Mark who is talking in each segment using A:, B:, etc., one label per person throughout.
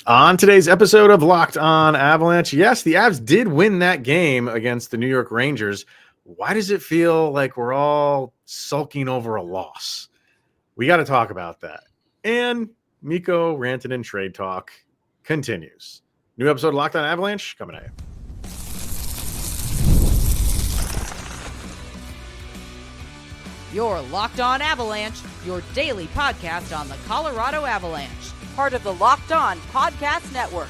A: On today's episode of Locked On Avalanche, yes, the Avs did win that game against the New York Rangers. Why does it feel like we're all sulking over a loss? We got to talk about that. And Mikko Rantanen trade talk continues. New episode of Locked On Avalanche coming at you.
B: You're Locked On Avalanche, your daily podcast on the Colorado Avalanche. Part of the Locked On Podcast Network,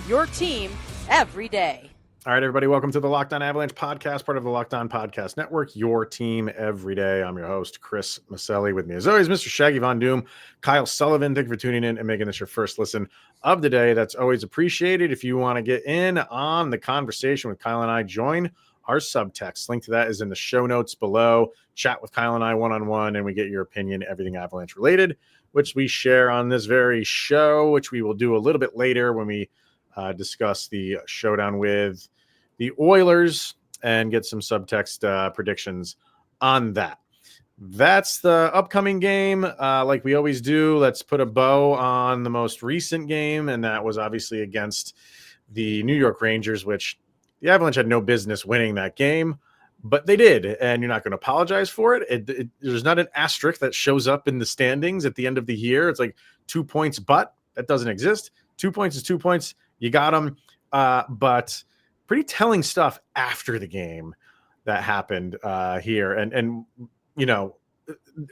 B: your team every day.
A: All right, everybody, welcome to the Locked On Avalanche podcast, part of the Locked On Podcast Network, your team every day. I'm your host, Chris Maselli. With me, as always, Mr. Shaggy Von Doom, Kyle Sullivan. Thank you for tuning in and making this your first listen of the day. That's always appreciated. If you want to get in on the conversation with Kyle and I, join our subtext. Link to that is in the show notes below. Chat with Kyle and I one-on-one, and we get your opinion, everything Avalanche related, which we share on this very show, which we will do a little bit later when we discuss the showdown with the Oilers and get some subtext predictions on that. That's the upcoming game. Like we always do, let's put a bow on the most recent game, and that was obviously against the New York Rangers, which the Avalanche had no business winning that game, but they did, and you're not going to apologize for it. There's not an asterisk that shows up in the standings at the end of the year. It's like 2 points, but that doesn't exist. 2 points is 2 points. You got them. But pretty telling stuff after the game that happened here. And you know,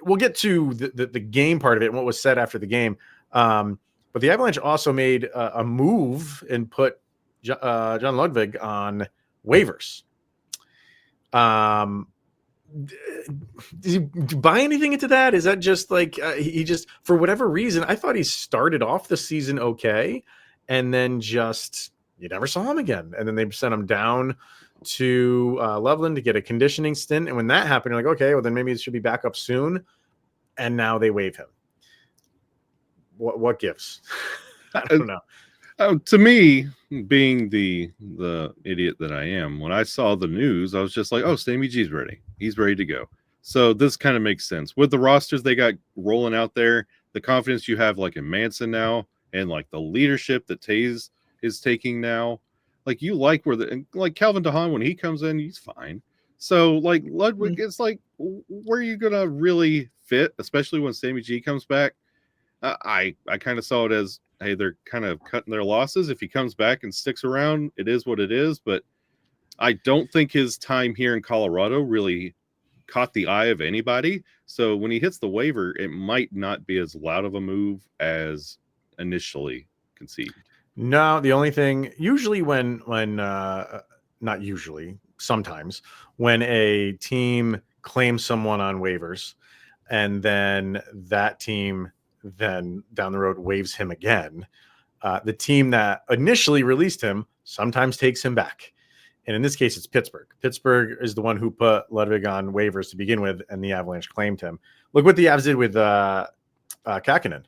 A: we'll get to the game part of it and what was said after the game. But the Avalanche also made a move and put John Ludvig on waivers. Did you buy anything into that? Is that just like he just, for whatever reason, I thought he started off the season okay, and then just you never saw him again, and then they sent him down to Loveland to get a conditioning stint, and when that happened, you're like, okay, well then maybe it should be back up soon, and now they waive him. What gives? I don't know.
C: To me, being the idiot that I am, when I saw the news, I was just like, oh, Sammy G's ready. He's ready to go. So this kind of makes sense. With the rosters they got rolling out there, the confidence you have like in Manson now, and like the leadership that Toews is taking now, like you like like Calvin DeHaan, when he comes in, he's fine. So like Ludwig, it's like, where are you going to really fit, especially when Sammy G comes back? I kind of saw it as, hey, they're kind of cutting their losses. If he comes back and sticks around, it is what it is. But I don't think his time here in Colorado really caught the eye of anybody. So when he hits the waiver, it might not be as loud of a move as initially conceived.
A: No, the only thing usually when not usually, sometimes when a team claims someone on waivers and then that team then down the road waives him again, the team that initially released him sometimes takes him back. And in this case, it's Pittsburgh. Pittsburgh is the one who put Ludvig on waivers to begin with, and the Avalanche claimed him. Look what the Avs did with MacKinnon.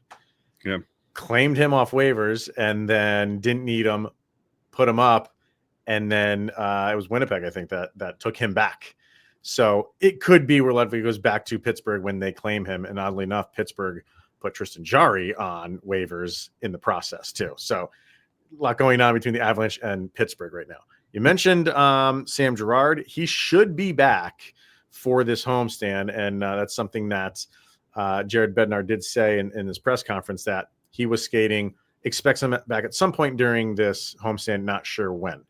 C: Yeah.
A: Claimed him off waivers and then didn't need him, put him up, and then it was Winnipeg, I think, that took him back. So it could be where Ludvig goes back to Pittsburgh when they claim him. And oddly enough, Pittsburgh put Tristan Jarry on waivers in the process too. So a lot going on between the Avalanche and Pittsburgh right now. You mentioned Sam Girard. He should be back for this homestand. And that's something that Jared Bednar did say in his press conference, that he was skating, expects him back at some point during this homestand, not sure when.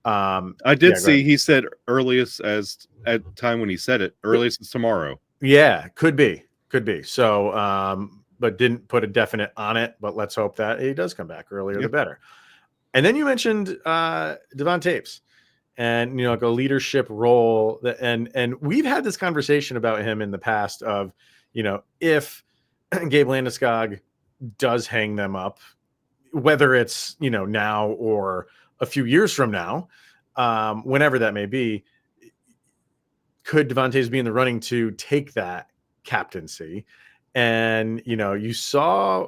C: I did see he said earliest as at time when he said it, earliest is tomorrow. Yeah,
A: could be. So, but didn't put a definite on it, but let's hope that he does come back earlier, the better. And then you mentioned Devon Toews and, like a leadership role and we've had this conversation about him in the past of, if Gabe Landeskog does hang them up, whether it's, now or a few years from now, whenever that may be, could Devon Toews be in the running to take that captaincy? And, you saw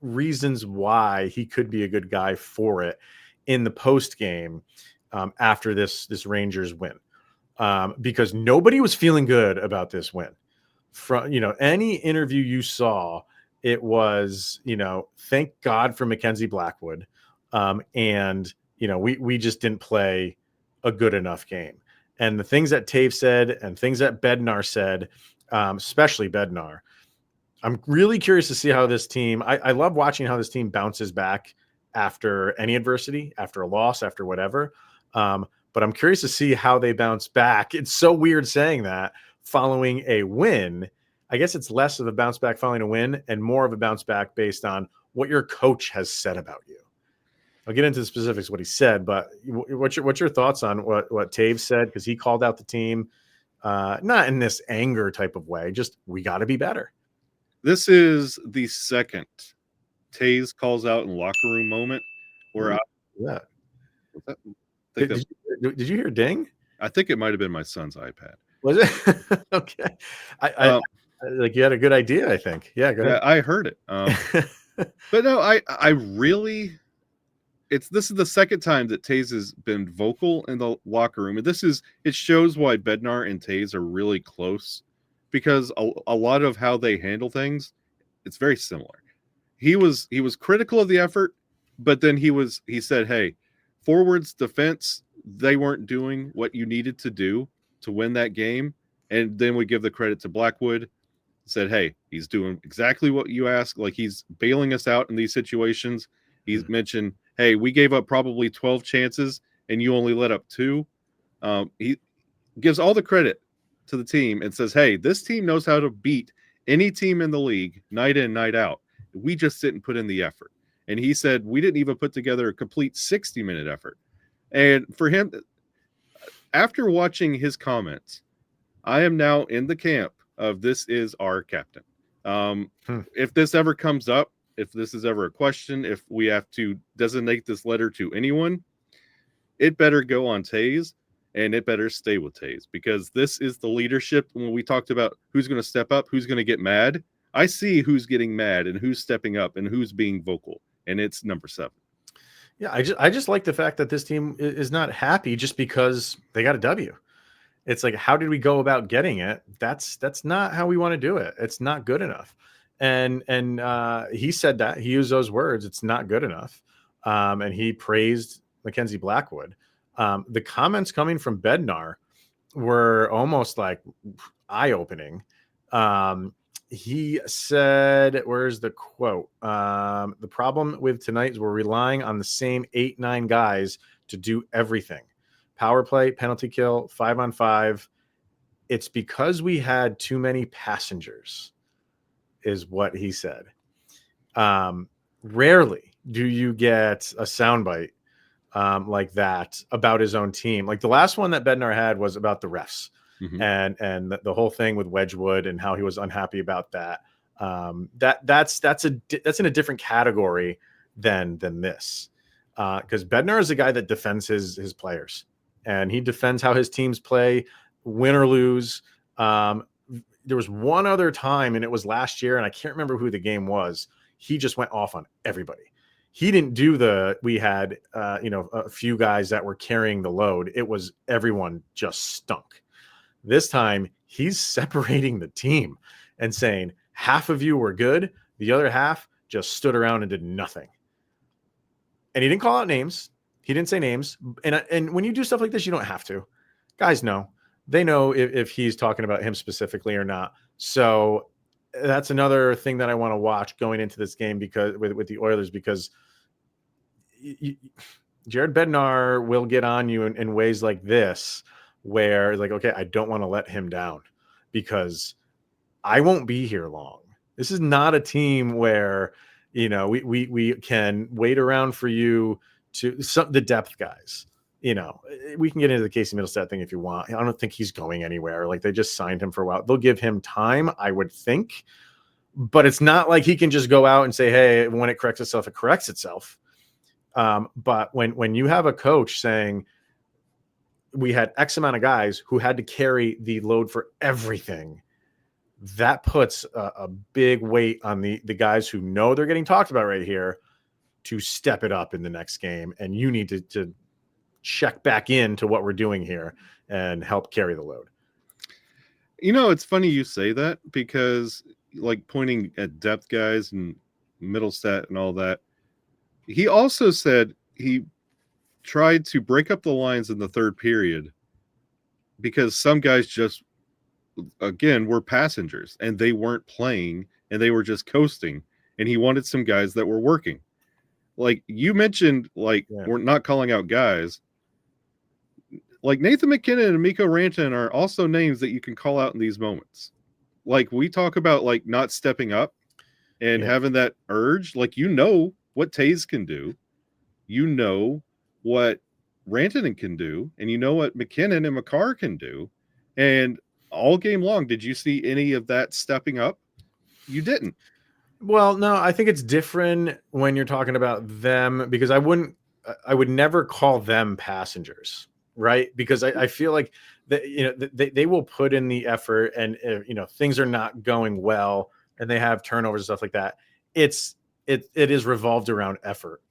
A: reasons why he could be a good guy for it in the post game after this Rangers win, because nobody was feeling good about this win. From any interview you saw, it was, thank God for Mackenzie Blackwood. And, we just didn't play a good enough game. And the things that Toews said and things that Bednar said, especially Bednar, I'm really curious to see how this team, I love watching how this team bounces back after any adversity, after a loss, after whatever. But I'm curious to see how they bounce back. It's so weird saying that following a win. I guess it's less of a bounce back following a win and more of a bounce back based on what your coach has said about you. I'll get into the specifics of what he said, but what's your thoughts on what Toews said? Because he called out the team, not in this anger type of way, just we got to be better.
C: This is the second Toews calls out in locker room moment where
A: did you hear ding?
C: I think it might have been my son's iPad.
A: Was it? Okay. I like you had a good idea, I think. Yeah, go ahead.
C: I heard it. But no, I really this is the second time that Toews has been vocal in the locker room. And it shows why Bednar and Toews are really close, because a lot of how they handle things, it's very similar. He was critical of the effort, but then he said, hey, forwards, defense, they weren't doing what you needed to do to win that game. And then we give the credit to Blackwood, said, hey, he's doing exactly what you asked. Like, he's bailing us out in these situations. He's mentioned, hey, we gave up probably 12 chances and you only let up 2. He gives all the credit to the team and says, hey, this team knows how to beat any team in the league night in, night out. We just didn't put in the effort. And he said, we didn't even put together a complete 60-minute effort. And for him, after watching his comments, I am now in the camp of this is our captain. If this ever comes up, if this is ever a question, if we have to designate this letter to anyone, it better go on Toews, and it better stay with Toews, because this is the leadership. When we talked about who's going to step up, who's going to get mad, I see who's getting mad and who's stepping up and who's being vocal, and it's number 7.
A: Yeah, I just like the fact that this team is not happy just because they got a W. It's like, how did we go about getting it? That's not how we want to do it. It's not good enough. And he said that. He used those words. It's not good enough. And he praised Mackenzie Blackwood. The comments coming from Bednar were almost like eye-opening. He said, where's the quote? The problem with tonight is we're relying on the same 8-9 guys to do everything. Power play, penalty kill, 5-on-5. It's because we had too many passengers, is what he said. Rarely do you get a soundbite like that about his own team. Like the last one that Bednar had was about the refs. Mm-hmm. And the whole thing with Wedgwood and how he was unhappy about that. That's in a different category than this. Because Bednar is a guy that defends his players, and he defends how his teams play, win or lose. There was one other time, and it was last year, and I can't remember who the game was. He just went off on everybody. He didn't do we had a few guys that were carrying the load. It was everyone just stunk. This time he's separating the team and saying half of you were good, the other half just stood around and did nothing. And he didn't call out names. He didn't say names. And when you do stuff like this, you don't have to. Guys know. They know if he's talking about him specifically or not. So that's another thing that I want to watch going into this game, because with the Oilers, because Jared Bednar will get on you in ways like this, where it's like, okay, I don't want to let him down because I won't be here long. This is not a team where, we can wait around for you to the depth guys. We can get into the Casey Middlestat thing if you want. I don't think he's going anywhere. Like, they just signed him for a while. They'll give him time, I would think, but it's not like he can just go out and say, hey, when it corrects itself, it corrects itself. But when you have a coach saying we had X amount of guys who had to carry the load for everything, that puts a big weight on the guys who know they're getting talked about right here to step it up in the next game. And you need to check back into what we're doing here and help carry the load.
C: It's funny you say that, because like pointing at depth guys and middle stat and all that. He also said he tried to break up the lines in the third period because some guys just, again, were passengers and they weren't playing and they were just coasting. And he wanted some guys that were working. Like you mentioned, like we're not calling out guys. Like Nathan MacKinnon and Mikko Rantanen are also names that you can call out in these moments. Like we talk about like not stepping up and having that urge. Like you know what Toews can do. You know what Rantanen can do. And you know what MacKinnon and Makar can do. And all game long, did you see any of that stepping up? You didn't.
A: Well, no, I think it's different when you're talking about them because I would never call them passengers, right? Because I feel like they will put in the effort, and things are not going well, and they have turnovers and stuff like that. It is revolved around effort.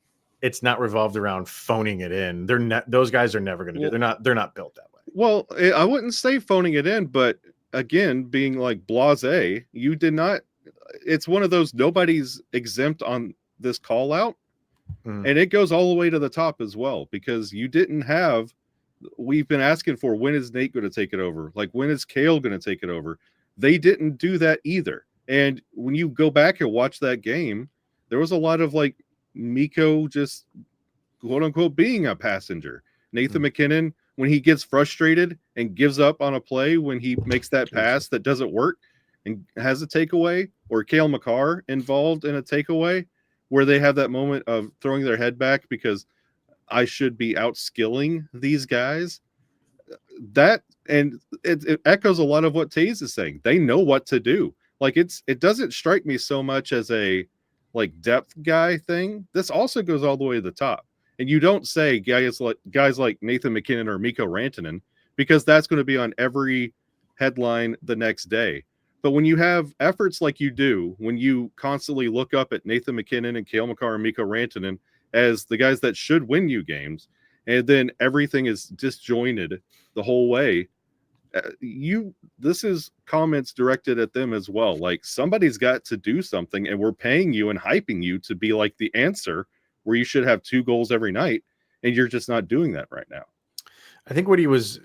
A: It's not revolved around phoning it in. Those guys are never going to do. They're not built that way.
C: Well, I wouldn't say phoning it in, but again, being like blasé, you did not. It's one of those nobody's exempt on this call out. And it goes all the way to the top as well, because you didn't have, we've been asking for, when is Nate going to take it over? Like, when is Cale going to take it over? They didn't do that either. And when you go back and watch that game, there was a lot of like Mikko just quote unquote being a passenger. Nathan MacKinnon, when he gets frustrated and gives up on a play, when he makes that pass that doesn't work and has a takeaway, or Cale Makar involved in a takeaway where they have that moment of throwing their head back because I should be outskilling these guys. That, and it echoes a lot of what Toews is saying. They know what to do. Like it doesn't strike me so much as a like depth guy thing. This also goes all the way to the top. And you don't say guys like Nathan MacKinnon or Mikko Rantanen, because that's going to be on every headline the next day. But when you have efforts like you do, when you constantly look up at Nathan MacKinnon and Cale Makar and Mikko Rantanen as the guys that should win you games, and then everything is disjointed the whole way, this is comments directed at them as well. Like, somebody's got to do something, and we're paying you and hyping you to be like the answer where you should have 2 goals every night, and you're just not doing that right now.
A: I think what he was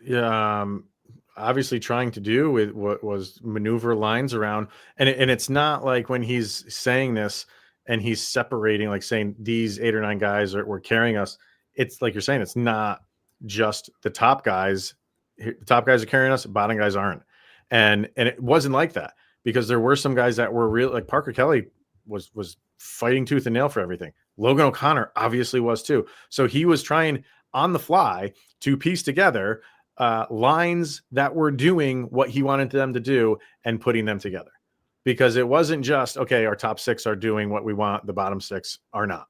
A: obviously trying to do with what was maneuver lines around, and it's not like when he's saying this and he's separating, like saying these 8 or 9 guys were carrying us. It's like you're saying, it's not just the top guys. The top guys are carrying us, bottom guys aren't. And it wasn't like that, because there were some guys that were real, like Parker Kelly was fighting tooth and nail for everything. Logan O'Connor obviously was too. So he was trying on the fly to piece together lines that were doing what he wanted them to do and putting them together, because it wasn't just, okay, our top 6 are doing what we want, the bottom 6 are not.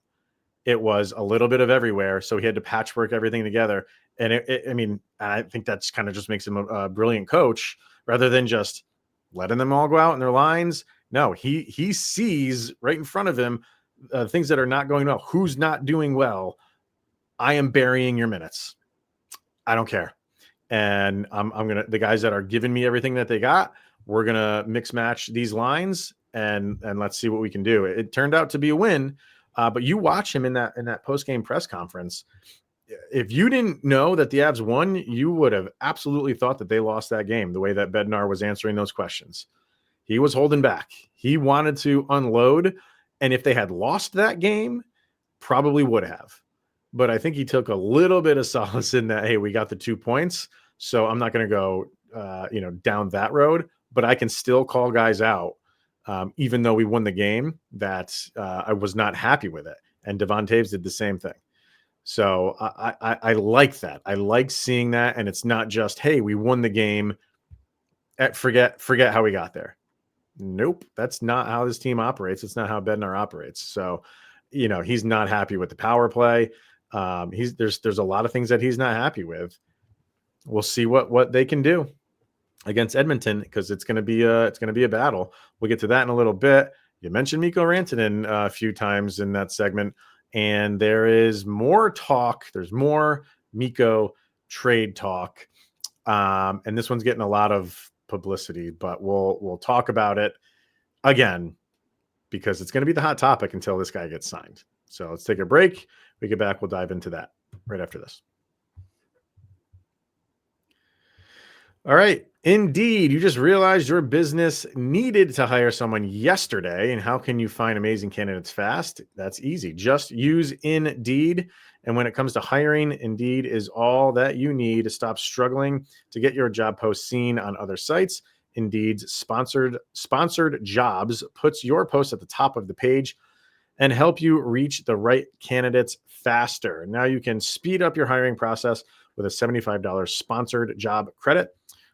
A: It was a little bit of everywhere. So he had to patchwork everything together. And I think that's kind of just makes him a brilliant coach, rather than just letting them all go out in their lines. No, he sees right in front of him things that are not going well. Who's not doing well? I am burying your minutes. I don't care. And I'm going to, the guys that are giving me everything that they got, we're going to mix match these lines and let's see what we can do. It turned out to be a win. But you watch him in that post-game press conference. If you didn't know that the Avs won, you would have absolutely thought that they lost that game, the way that Bednar was answering those questions. He was holding back. He wanted to unload. And if they had lost that game, probably would have. But I think he took a little bit of solace in that, hey, we got the 2 points, so I'm not going to go down that road, but I can still call guys out, even though we won the game, that I was not happy with it. And Devon Toews did the same thing. So I like that. I like seeing that. And it's not just, hey, we won the game. Forget how we got there. Nope. That's not how this team operates. It's not how Bednar operates. So, he's not happy with the power play. There's a lot of things that he's not happy with. We'll see what they can do against Edmonton, because it's going to be a battle. We'll get to that in a little bit. You mentioned Mikko Rantanen a few times in that segment, and there is more talk. There's more Mikko trade talk, and this one's getting a lot of publicity, but we'll talk about it. again, because it's going to be the hot topic until this guy gets signed. So let's take a break. We get back. We'll dive into that right after this. All right. Indeed, you just realized your business needed to hire someone yesterday. And how can you find amazing candidates fast? That's easy. Just use Indeed. And when it comes to hiring, Indeed is all that you need to stop struggling to get your job post seen on other sites. Indeed's sponsored jobs puts your post at the top of the page and help you reach the right candidates faster. Now you can speed up your hiring process with a $75 sponsored job credit.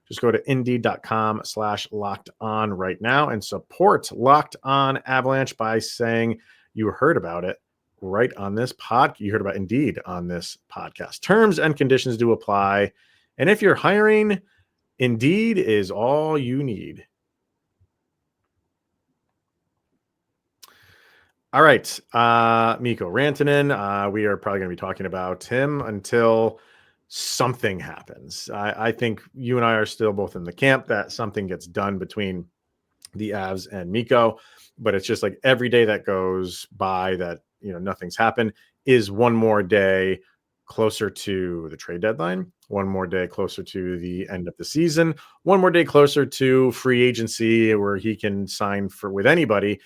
A: Just go to indeed.com/locked on right now and support Locked On Avalanche by saying you heard about it right on this pod. You heard about Indeed on this podcast. Terms and conditions do apply. And if you're hiring, Indeed is all you need. All right. Mikko Rantanen. We are probably going to be talking about him until something happens. I think you and I are still both in the camp that something gets done between the Avs and Mikko, but it's just like every day that goes by that, nothing's happened is one more day closer to the trade deadline, one more day closer to the end of the season, one more day closer to free agency where he can sign with anybody.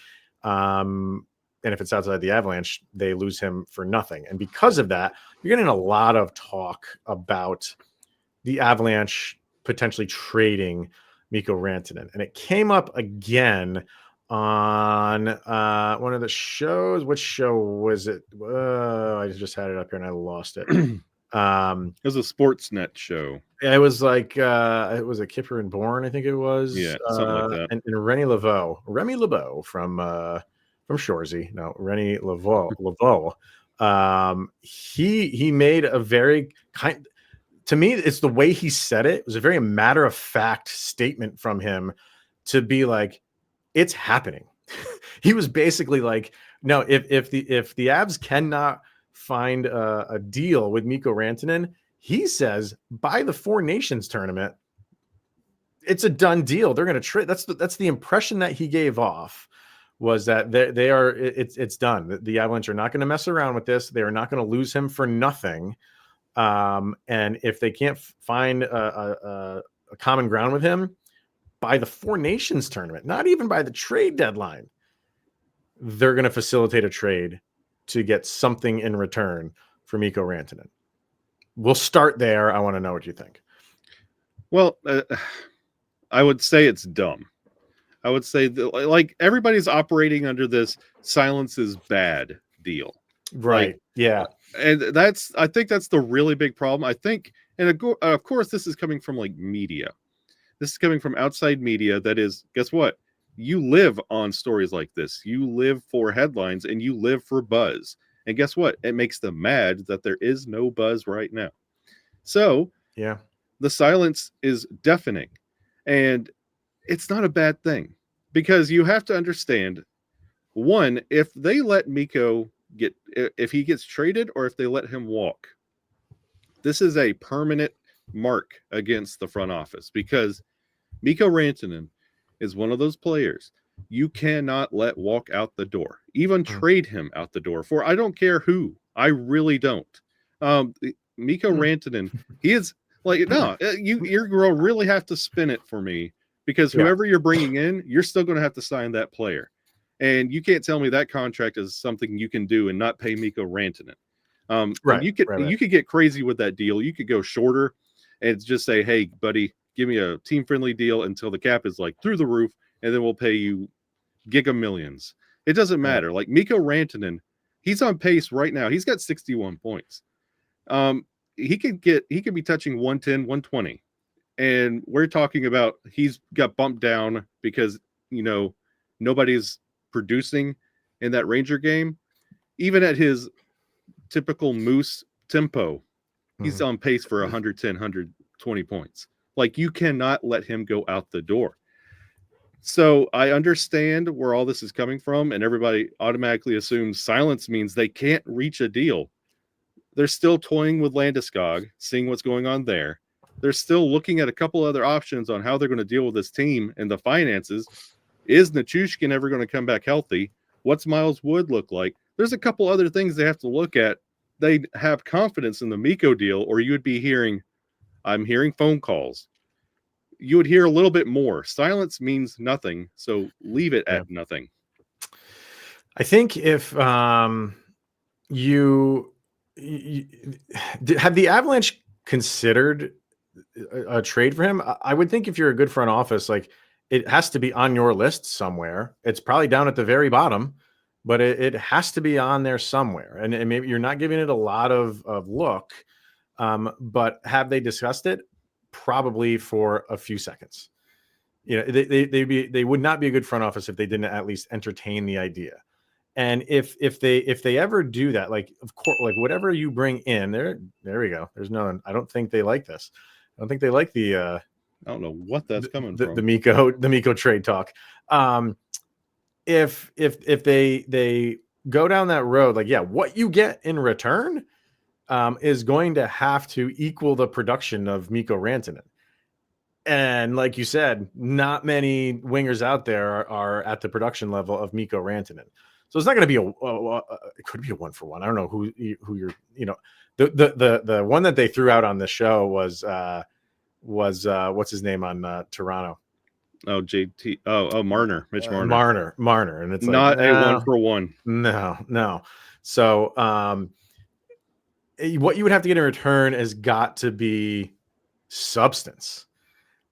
A: And if it's outside the Avalanche, they lose him for nothing. And because of that, you're getting a lot of talk about the Avalanche potentially trading Mikko Rantanen. And it came up again on one of the shows. Which show was it? I just had it up here and I lost it. It
C: was a Sportsnet show.
A: It was like it was a Kipper and Bourne, I think it was.
C: Yeah, something like that.
A: And Remy Laveau from Shorzy. No, Remy Laveau. He made a very to me, it's the way he said it. It was a very matter of fact statement from him to be like, it's happening. He was basically like, no, if the Avs cannot find a deal with Mikko Rantanen, he says by the Four Nations tournament, it's a done deal. They're going to trade. That's the impression that he gave off. Was that it's done. The Avalanche are not going to mess around with this. They are not going to lose him for nothing. And if they can't find a common ground with him by the Four Nations tournament, not even by the trade deadline, they're going to facilitate a trade to get something in return for Mikko Rantanen. We'll start there. I want to know what you think.
C: Well, I would say it's dumb. I would say that, like, everybody's operating under this silence is bad deal.
A: Right.
C: Like,
A: yeah.
C: And I think that's the really big problem. I think, and of course, this is coming from like media. This is coming from outside media. That is, guess what? You live on stories like this. You live for headlines and you live for buzz. And guess what? It makes them mad that there is no buzz right now. So
A: yeah, the
C: silence is deafening. And it's not a bad thing, because you have to understand, one, if they let Mikko if he gets traded or if they let him walk, this is a permanent mark against the front office, because Mikko Rantanen is one of those players you cannot let walk out the door, even trade him out the door for, I don't care who. I really don't. Mikko Rantanen, he is like, no, you're going to really have to spin it for me. Because whoever you're bringing in, you're still going to have to sign that player. And you can't tell me that contract is something you can do and not pay Mikko Rantanen. Right. You could get crazy with that deal. You could go shorter and just say, hey, buddy, give me a team-friendly deal until the cap is like through the roof, and then we'll pay you giga millions. It doesn't matter. Like Mikko Rantanen, he's on pace right now. He's got 61 points. He could be touching 110, 120. And we're talking about he's got bumped down because, nobody's producing in that Ranger game. Even at his typical Moose tempo, he's on pace for 110, 120 points. Like, you cannot let him go out the door. So I understand where all this is coming from, and everybody automatically assumes silence means they can't reach a deal. They're still toying with Landeskog, seeing what's going on there. They're still looking at a couple other options on how they're going to deal with this team and the finances. Is Nichushkin ever going to come back healthy? What's Miles Wood look like? There's a couple other things they have to look at. They have confidence in the Mikko deal, or you would be hearing, I'm hearing phone calls. You would hear a little bit more. Silence means nothing, so leave it at nothing.
A: I think if you have the Avalanche considered a trade for him, I would think if you're a good front office, like it has to be on your list somewhere. It's probably down at the very bottom, but it has to be on there somewhere. And maybe you're not giving it a lot of look, but have they discussed it? Probably for a few seconds. You know, they would not be a good front office if they didn't at least entertain the idea. And if they ever do that, like, of course, like whatever you bring in there we go. There's none. I don't think they like this. I don't think they like the
C: I don't know what that's coming from.
A: The Mikko trade talk. If they go down that road, like, yeah, what you get in return is going to have to equal the production of Mikko Rantanen. And like you said, not many wingers out there are at the production level of Mikko Rantanen. So it's not going to be it could be a 1-for-1. I don't know who you're, the one that they threw out on the show was what's his name on Toronto?
C: Oh, JT. Oh, Marner, Mitch Marner.
A: Marner. And it's
C: not a 1-for-1.
A: No. So what you would have to get in return has got to be substance.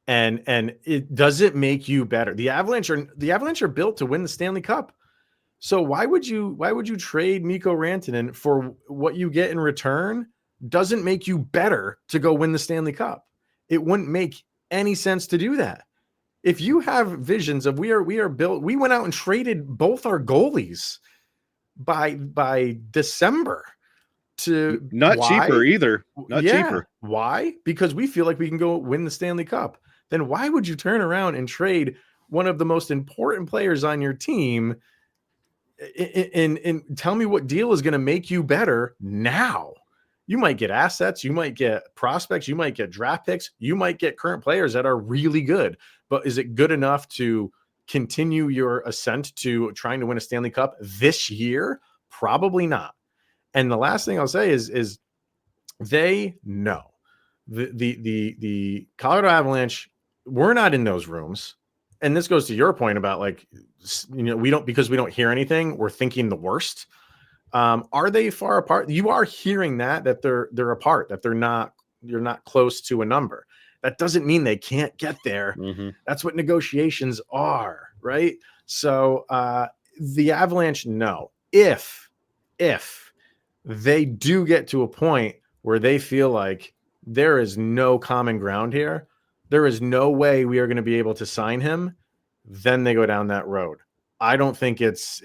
A: And it doesn't make you better. The Avalanche are built to win the Stanley Cup. So why would you trade Mikko Rantanen for what you get in return? Doesn't make you better to go win the Stanley Cup. It wouldn't make any sense to do that. If you have visions of we are built, we went out and traded both our goalies by December to
C: not cheaper either. Cheaper.
A: Why? Because we feel like we can go win the Stanley Cup. Then why would you turn around and trade one of the most important players on your team? And tell me what deal is going to make you better now. You might get assets, you might get prospects, you might get draft picks, you might get current players that are really good. But is it good enough to continue your ascent to trying to win a Stanley Cup this year? Probably not. And the last thing I'll say is they know the Colorado Avalanche. We're not in those rooms. And this goes to your point about, like, we don't hear anything. We're thinking the worst. Are they far apart? You are hearing that they're apart, that you're not close to a number. That doesn't mean they can't get there. Mm-hmm. That's what negotiations are, right? So the Avalanche know if they do get to a point where they feel like there is no common ground here, there is no way we are going to be able to sign him, then they go down that road. I don't think it's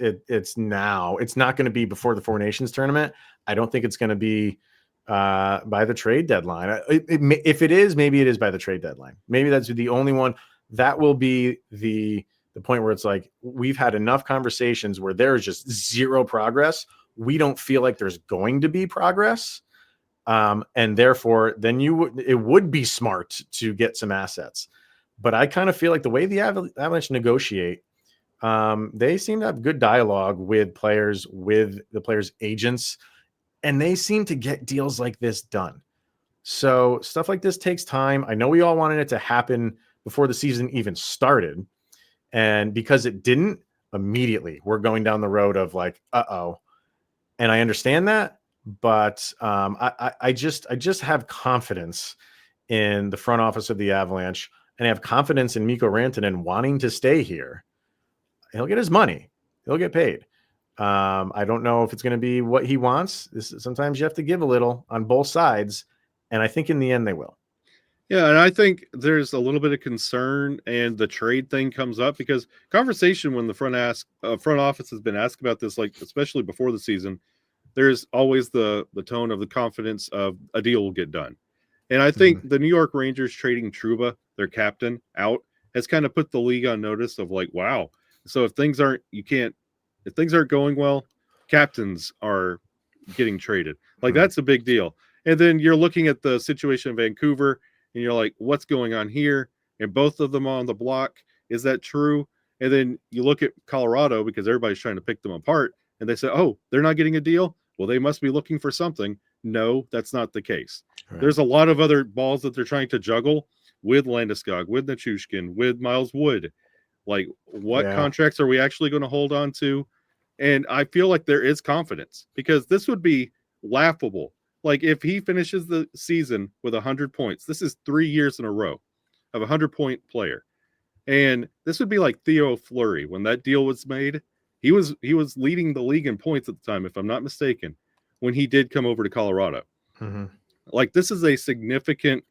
A: now. It's not going to be before the Four Nations tournament. I don't think it's going to be by the trade deadline. If it is, maybe it is by the trade deadline. Maybe that's the only one. That will be the point where it's like, we've had enough conversations where there is just zero progress. We don't feel like there's going to be progress. And therefore, then it would be smart to get some assets. But I kind of feel like the way the Avalanche negotiate, they seem to have good dialogue with players, with the players' agents, and they seem to get deals like this done. So stuff like this takes time. I know we all wanted it to happen before the season even started. And because it didn't, immediately we're going down the road of like, uh-oh. And I understand that, but I just have confidence in the front office of the Avalanche, and I have confidence in Mikko Rantanen wanting to stay here. He'll get his money. He'll get paid. I don't know if it's going to be what he wants. Sometimes you have to give a little on both sides, and I think in the end they will.
C: Yeah, and I think there's a little bit of concern, and the trade thing comes up because conversation when the front office has been asked about this, like especially before the season, there's always the tone of the confidence of a deal will get done. And I think the New York Rangers trading Trouba, their captain, out has kind of put the league on notice of like, wow. So if things aren't going well, captains are getting traded. Like that's a big deal. And then you're looking at the situation in Vancouver and you're like, what's going on here? And both of them on the block. Is that true? And then you look at Colorado because everybody's trying to pick them apart, and they say, oh, they're not getting a deal? Well, they must be looking for something. No, that's not the case.
A: Right.
C: There's a lot of other balls that they're trying to juggle with Landeskog, with Nichushkin, with Miles Wood. Like, what contracts are we actually going to hold on to? And I feel like there is confidence, because this would be laughable. Like, if he finishes the season with 100 points, this is 3 years in a row of a 100-point player. And this would be like Theo Fleury when that deal was made. He was leading the league in points at the time, if I'm not mistaken, when he did come over to Colorado.
A: Mm-hmm.
C: Like, this is a significant,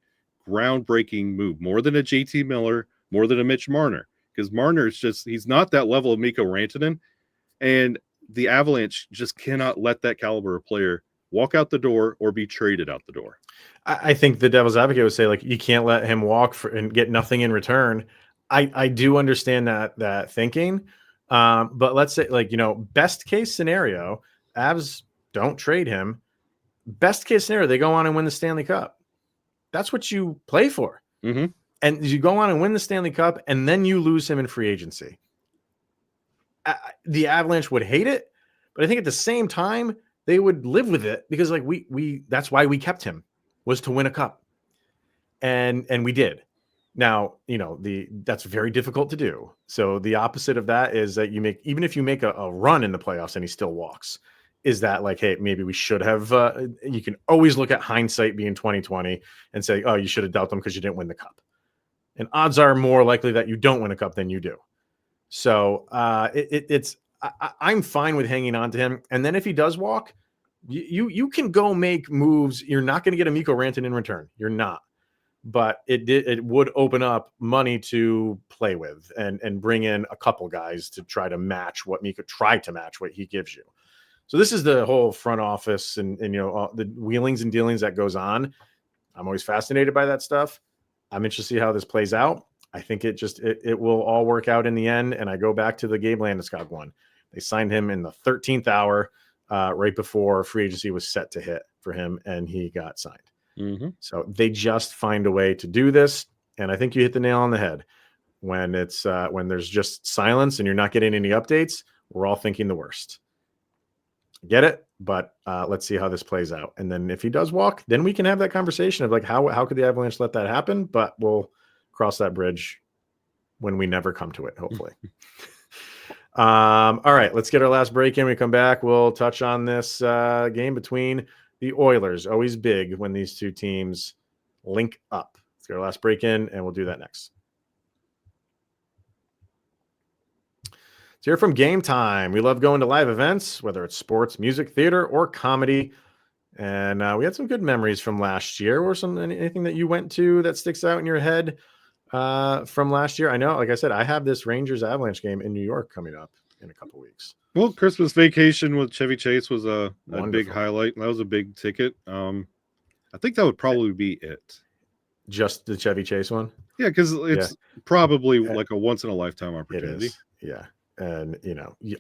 C: groundbreaking move, more than a JT Miller, more than a Mitch Marner, because Marner is just, he's not that level of Mikko Rantanen, and the Avalanche just cannot let that caliber of player walk out the door or be traded out the door.
A: I think the devil's advocate would say, like, you can't let him walk and get nothing in return. I do understand that thinking. But let's say, like, best case scenario, Avs don't trade him. Best case scenario, they go on and win the Stanley Cup. That's what you play for.
C: Mm-hmm.
A: And you go on and win the Stanley Cup, and then you lose him in free agency. The Avalanche would hate it, but I think at the same time, they would live with it, because, like, we that's why we kept him, was to win a cup. And we did. Now, that's very difficult to do. So the opposite of that is that even if you make a run in the playoffs and he still walks, is that like, hey, maybe we should have, you can always look at hindsight being 2020 and say, oh, you should have dealt them because you didn't win the cup. And odds are more likely that you don't win a cup than you do. So I'm fine with hanging on to him. And then if he does walk, you can go make moves. You're not going to get a Mikko Rantanen in return. You're not. But it would open up money to play with and bring in a couple guys to try to match what Mikko he gives you. So this is the whole front office and the wheelings and dealings that goes on. I'm always fascinated by that stuff. I'm interested to see how this plays out. I think it will all work out in the end. And I go back to the Gabe Landeskog one. They signed him in the 13th hour, right before free agency was set to hit for him, and he got signed.
C: Mm-hmm.
A: So they just find a way to do this. And I think you hit the nail on the head. When it's when there's just silence and you're not getting any updates, we're all thinking the worst. Get it? But let's see how this plays out. And then if he does walk, then we can have that conversation of like, how could the Avalanche let that happen? But we'll cross that bridge when we never come to it, hopefully. All right, let's get our last break in. When we come back, we'll touch on this game between the Oilers. Always big when these two teams link up. Let's get our last break in, and we'll do that next. Let's hear from Game Time. We love going to live events, whether it's sports, music, theater, or comedy. And we had some good memories from last year. Or anything that you went to that sticks out in your head from last year? I know, like I said, I have this Rangers Avalanche game in New York coming up in a couple weeks.
C: Well, Christmas vacation with Chevy Chase was a big highlight. That was a big ticket. I think that would probably be it.
A: Just the Chevy Chase one?
C: Yeah, because it's probably like a once-in-a-lifetime opportunity.
A: It is, yeah. And,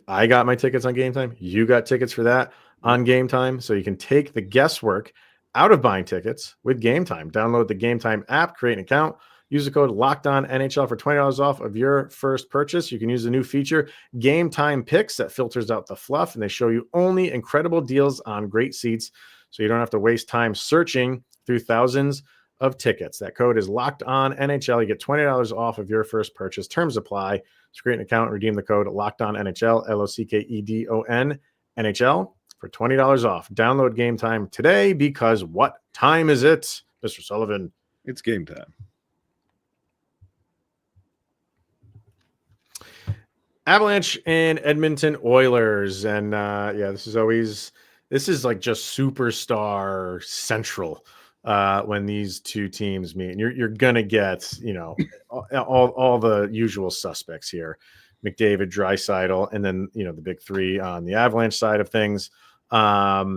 A: I got my tickets on Game Time. You got tickets for that on Game Time. So you can take the guesswork out of buying tickets with Game Time. Download the Game Time app, create an account, use the code LOCKEDONNHL for $20 off of your first purchase. You can use the new feature, Game Time Picks, that filters out the fluff, and they show you only incredible deals on great seats, so you don't have to waste time searching through thousands of tickets. That code is LOCKEDONNHL. You get $20 off of your first purchase. Terms apply. Just create an account and redeem the code LOCKEDONNHL, LOCKEDON NHL for $20 off. Download Game Time today, because what time is it, Mr. Sullivan?
C: It's game time.
A: Avalanche and Edmonton Oilers. And this is like just superstar central when these two teams meet. And you're gonna get, all the usual suspects here. McDavid, Draisaitl, and then the big three on the Avalanche side of things. How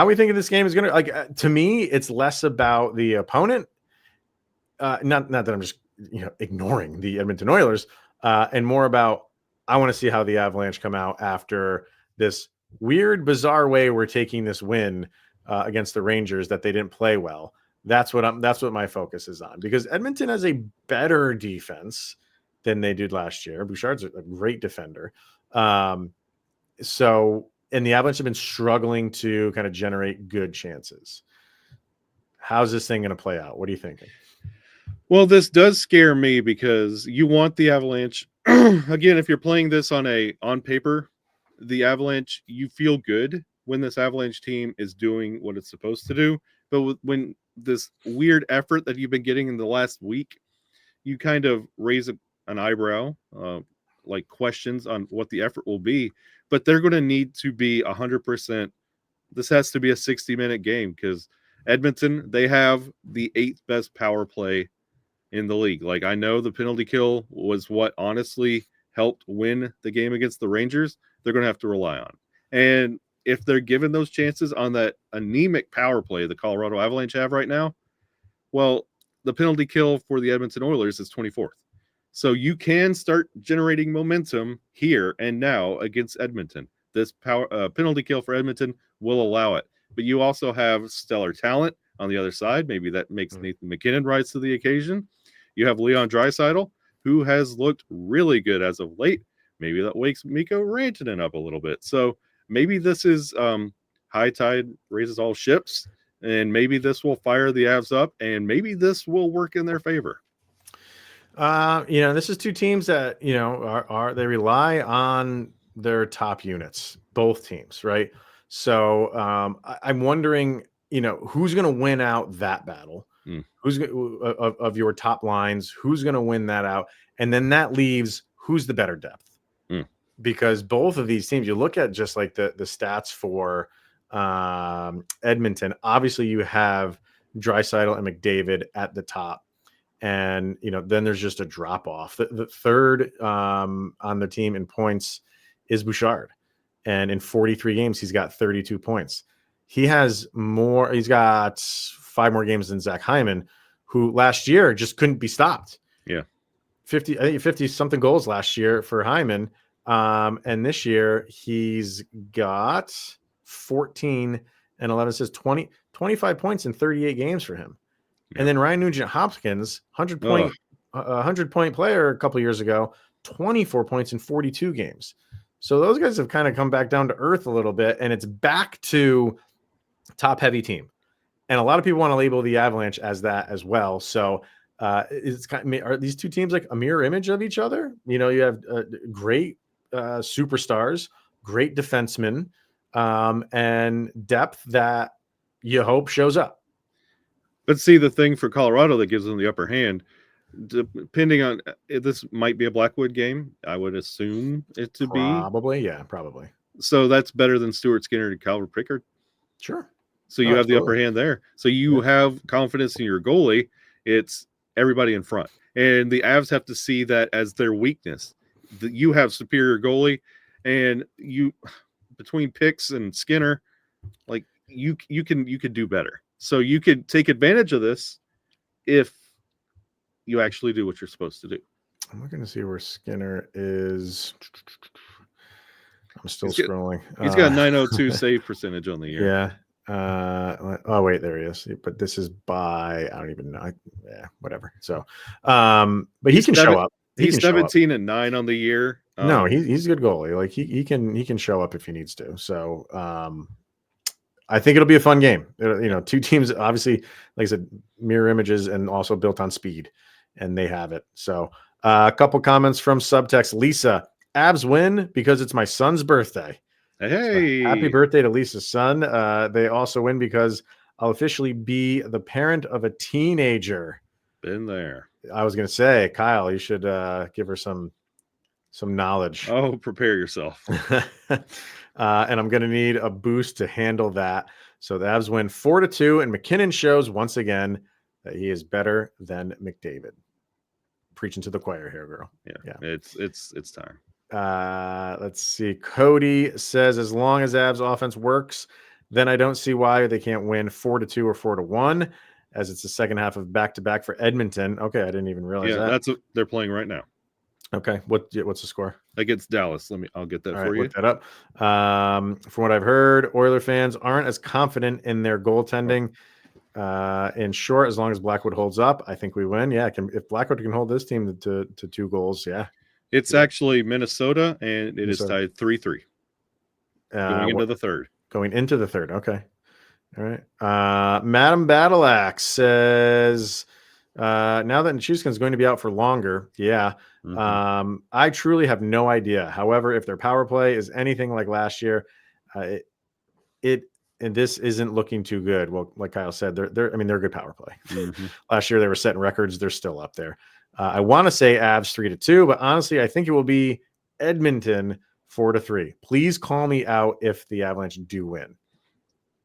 A: we think of this game is gonna to me, it's less about the opponent. Not that I'm just ignoring the Edmonton Oilers. And more about, I want to see how the Avalanche come out after this weird, bizarre way we're taking this win against the Rangers that they didn't play well. That's what my focus is on, because Edmonton has a better defense than they did last year. Bouchard's a great defender. So, and the Avalanche have been struggling to kind of generate good chances. How's this thing going to play out? What are you thinking?
C: Well, this does scare me because you want the Avalanche. Again, if you're playing this on paper, the Avalanche, you feel good when this Avalanche team is doing what it's supposed to do. But when this weird effort that you've been getting in the last week, you kind of raise an eyebrow, like questions on what the effort will be. But they're going to need to be 100%. This has to be a 60-minute game because Edmonton, they have the 8th best power play in the league. Like, I know the penalty kill was what honestly helped win the game against the Rangers. They're going to have to rely on. And if they're given those chances on that anemic power play the Colorado Avalanche have right now, well, the penalty kill for the Edmonton Oilers is 24th. So you can start generating momentum here and now against Edmonton. This penalty kill for Edmonton will allow it. But you also have stellar talent on the other side. Maybe that makes Nathan MacKinnon rise to the occasion. You have Leon Draisaitl, who has looked really good as of late. Maybe that wakes Mikko Rantanen up a little bit. So maybe this is high tide raises all ships, and maybe this will fire the Avs up, and maybe this will work in their favor.
A: This is two teams that, they rely on their top units, both teams, right? So I'm wondering, who's going to win out that battle? Who's of your top lines? Who's going to win that out? And then that leaves who's the better depth? Because both of these teams, you look at just like the stats for Edmonton. Obviously, you have Draisaitl and McDavid at the top. And, then there's just a drop off. The third on the team in points is Bouchard. And in 43 games, he's got 32 points. He's got 5 more games than Zach Hyman, who last year just couldn't be stopped.
C: Yeah.
A: 50 something goals last year for Hyman. And this year he's got 14 and 11 says 25 points in 38 games for him. Yeah. And then Ryan Nugent-Hopkins, 100 point player a couple of years ago, 24 points in 42 games. So those guys have kind of come back down to earth a little bit, and it's back to top heavy team. And a lot of people want to label the Avalanche as that as well. So are these two teams like a mirror image of each other? You have great superstars, great defensemen, and depth that you hope shows up.
C: But see, the thing for Colorado that gives them the upper hand, depending on this might be a Blackwood game, I would assume it to
A: probably.
C: So that's better than Stuart Skinner and Calvin Prickard.
A: Sure.
C: So you have the upper hand there. So you have confidence in your goalie. It's everybody in front. And the Avs have to see that as their weakness. You have superior goalie, and you between Picks and Skinner, like you could do better. So you could take advantage of this if you actually do what you're supposed to do.
A: I'm looking to see where Skinner is. I'm still scrolling.
C: He's got 902 save percentage on the year.
A: Yeah. Oh wait, there he is. But this is by I don't even know. Whatever. So, but he can show up.
C: He's 17 and 9 on the year.
A: No, he's a good goalie. Like he can show up if he needs to. So, I think it'll be a fun game. Two teams, obviously, like I said, mirror images and also built on speed, and they have it. So, a couple comments from subtext. Lisa, Avs win because it's my son's birthday.
C: Hey,
A: so happy birthday to Lisa's son. They also win because I'll officially be the parent of a teenager.
C: Been there.
A: I was going to say, Kyle, you should give her some knowledge.
C: Oh, prepare yourself.
A: And I'm going to need a boost to handle that. So the Avs win 4-2, and MacKinnon shows once again that he is better than McDavid. Preaching to the choir here, girl.
C: Yeah. It's time.
A: Let's see. Cody says, as long as Avs offense works, then I don't see why they can't win 4-2 or 4-1, as it's the second half of back-to-back for Edmonton. Okay, I didn't even realize that.
C: Yeah, that's what they're playing right now.
A: Okay, what's the score?
C: Against Dallas. I'll get that for you.
A: Look that up. From what I've heard, Oiler fans aren't as confident in their goaltending. In short, as long as Blackwood holds up, I think we win. Yeah, if Blackwood can hold this team to 2 goals, yeah.
C: It's actually Minnesota, and it is tied 3-3 going into the third.
A: Going into the third. Okay. All right. Madam Battleaxe says, now that Nichushkin is going to be out for longer, yeah.
C: Mhm.
A: I truly have no idea. However, if their power play is anything like last year, and this isn't looking too good. Well, like Kyle said, they're a good power play.
C: Mhm.
A: Last year they were setting records. They're still up there. I want to say Avs 3-2, but honestly, I think it will be Edmonton 4-3. Please call me out if the Avalanche do win.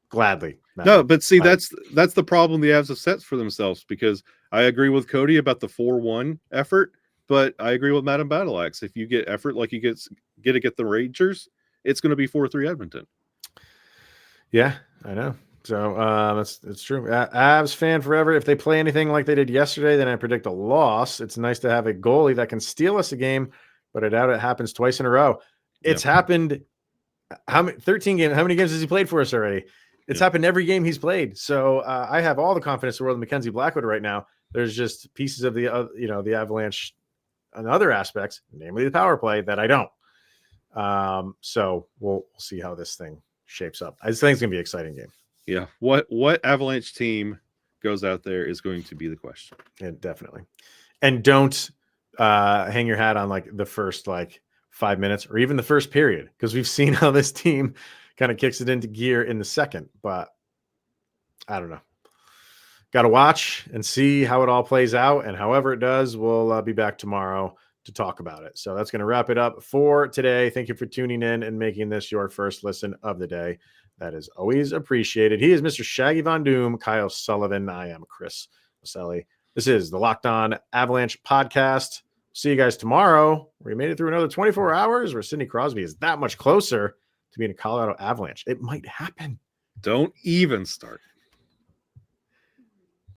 A: Gladly.
C: No, but see, that's the problem the Avs have set for themselves, because I agree with Cody about the 4-1 effort, but I agree with Madam Battleaxe. If you get effort like you get against the Rangers, it's going to be 4-3 Edmonton.
A: Yeah, I know. So it's true. Avs fan forever. If they play anything like they did yesterday, then I predict a loss. It's nice to have a goalie that can steal us a game, but I doubt it happens twice in a row. It's happened. 13 games? How many games has he played for us already? It's happened every game he's played. So I have all the confidence in the world in Mackenzie Blackwood right now. There's just pieces of the Avalanche and other aspects, namely the power play, that I don't. So we'll see how this thing shapes up. I just think it's gonna be an exciting game.
C: Yeah. What Avalanche team goes out there is going to be the question.
A: Yeah, definitely. And don't hang your hat on like the first 5 minutes or even the first period, because we've seen how this team kind of kicks it into gear in the second. But I don't know. Got to watch and see how it all plays out. And however it does, we'll be back tomorrow to talk about it. So that's going to wrap it up for today. Thank you for tuning in and making this your first listen of the day. That is always appreciated. He is Mr. Shaggy Von Doom, Kyle Sullivan. I am Chris Maselli. This is the Locked On Avalanche podcast. See you guys tomorrow. We made it through another 24 hours where Sidney Crosby is that much closer to being a Colorado Avalanche. It might happen.
C: Don't even start.